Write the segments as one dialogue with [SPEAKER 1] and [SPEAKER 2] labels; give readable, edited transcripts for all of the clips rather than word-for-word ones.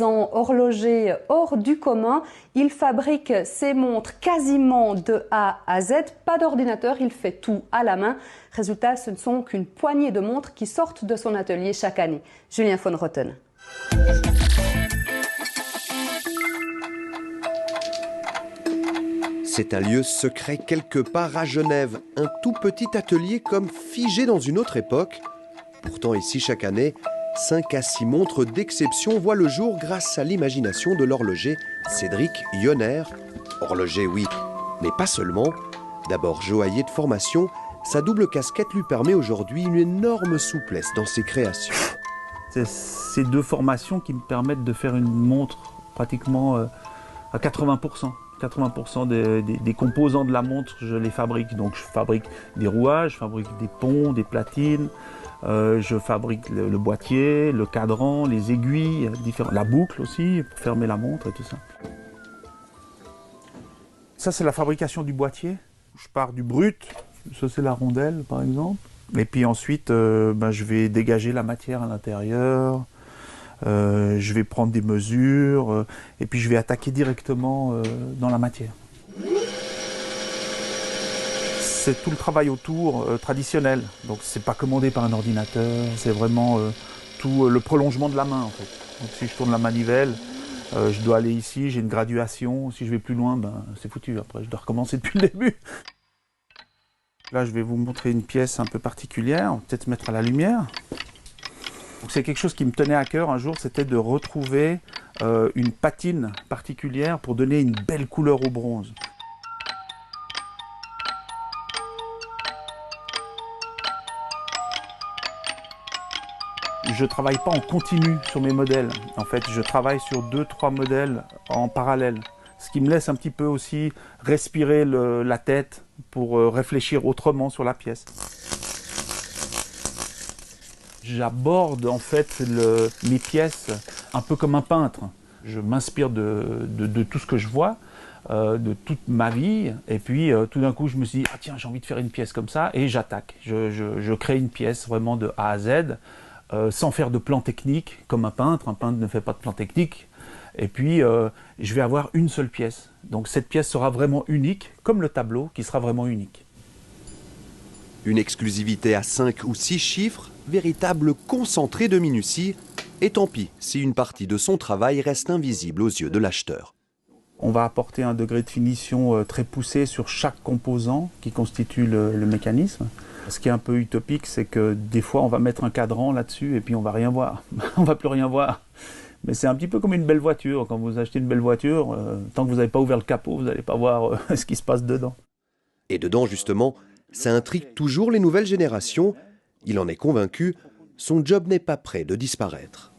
[SPEAKER 1] Horloger hors du commun, il fabrique ses montres quasiment de A à Z, pas d'ordinateur, il fait tout à la main. Résultat, ce ne sont qu'une poignée de montres qui sortent de son atelier chaque année. Julien von Rotten.
[SPEAKER 2] C'est un lieu secret quelque part à Genève, un tout petit atelier comme figé dans une autre époque. Pourtant ici, chaque année, 5 à 6 montres d'exception voient le jour grâce à l'imagination de l'horloger Cédric Yonner. Horloger, oui, mais pas seulement. D'abord joaillier de formation, sa double casquette lui permet aujourd'hui une énorme souplesse dans ses créations.
[SPEAKER 3] C'est ces deux formations qui me permettent de faire une montre pratiquement à 80%. 80% des composants de la montre, je les fabrique. Donc je fabrique des rouages, je fabrique des ponts, des platines, je fabrique le boîtier, le cadran, les aiguilles, la boucle aussi pour fermer la montre et tout ça. Ça c'est la fabrication du boîtier. Je pars du brut, ça c'est la rondelle par exemple. Et puis ensuite je vais dégager la matière à l'intérieur. Je vais prendre des mesures et puis je vais attaquer directement dans la matière. C'est tout le travail autour traditionnel, donc c'est pas commandé par un ordinateur, c'est vraiment tout le prolongement de la main en fait. Donc si je tourne la manivelle, je dois aller ici, j'ai une graduation, si je vais plus loin, c'est foutu, après je dois recommencer depuis le début. Là je vais vous montrer une pièce un peu particulière, peut-être mettre à la lumière. C'est quelque chose qui me tenait à cœur un jour, c'était de retrouver une patine particulière pour donner une belle couleur au bronze. Je ne travaille pas en continu sur mes modèles. En fait, je travaille sur 2-3 modèles en parallèle. Ce qui me laisse un petit peu aussi respirer la tête pour réfléchir autrement sur la pièce. J'aborde en fait mes pièces un peu comme un peintre. Je m'inspire de tout ce que je vois, de toute ma vie. Et puis tout d'un coup, je me suis dit, ah tiens, j'ai envie de faire une pièce comme ça. Et j'attaque. Je crée une pièce vraiment de A à Z, sans faire de plan technique, comme un peintre. Un peintre ne fait pas de plan technique. Et puis, je vais avoir une seule pièce. Donc cette pièce sera vraiment unique, comme le tableau qui sera vraiment unique.
[SPEAKER 2] Une exclusivité à 5 ou 6 chiffres, véritable concentré de minutie, et tant pis si une partie de son travail reste invisible aux yeux de l'acheteur.
[SPEAKER 3] On va apporter un degré de finition très poussé sur chaque composant qui constitue le mécanisme. Ce qui est un peu utopique, c'est que des fois on va mettre un cadran là-dessus et puis on va rien voir, on va plus rien voir. Mais c'est un petit peu comme une belle voiture, quand vous achetez une belle voiture, tant que vous n'avez pas ouvert le capot, vous n'allez pas voir ce qui se passe dedans.
[SPEAKER 2] Et dedans justement, ça intrigue toujours les nouvelles générations. Il en est convaincu, son job n'est pas prêt de disparaître.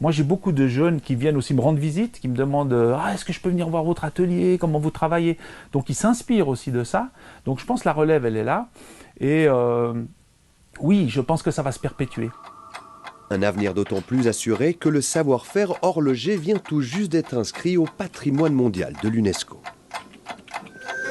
[SPEAKER 3] Moi, j'ai beaucoup de jeunes qui viennent aussi me rendre visite, qui me demandent « Ah, est-ce que je peux venir voir votre atelier? Comment vous travaillez ?» Donc, ils s'inspirent aussi de ça. Donc, je pense que la relève, elle est là. Et oui, je pense que ça va se perpétuer.
[SPEAKER 2] Un avenir d'autant plus assuré que le savoir-faire horloger vient tout juste d'être inscrit au patrimoine mondial de l'UNESCO.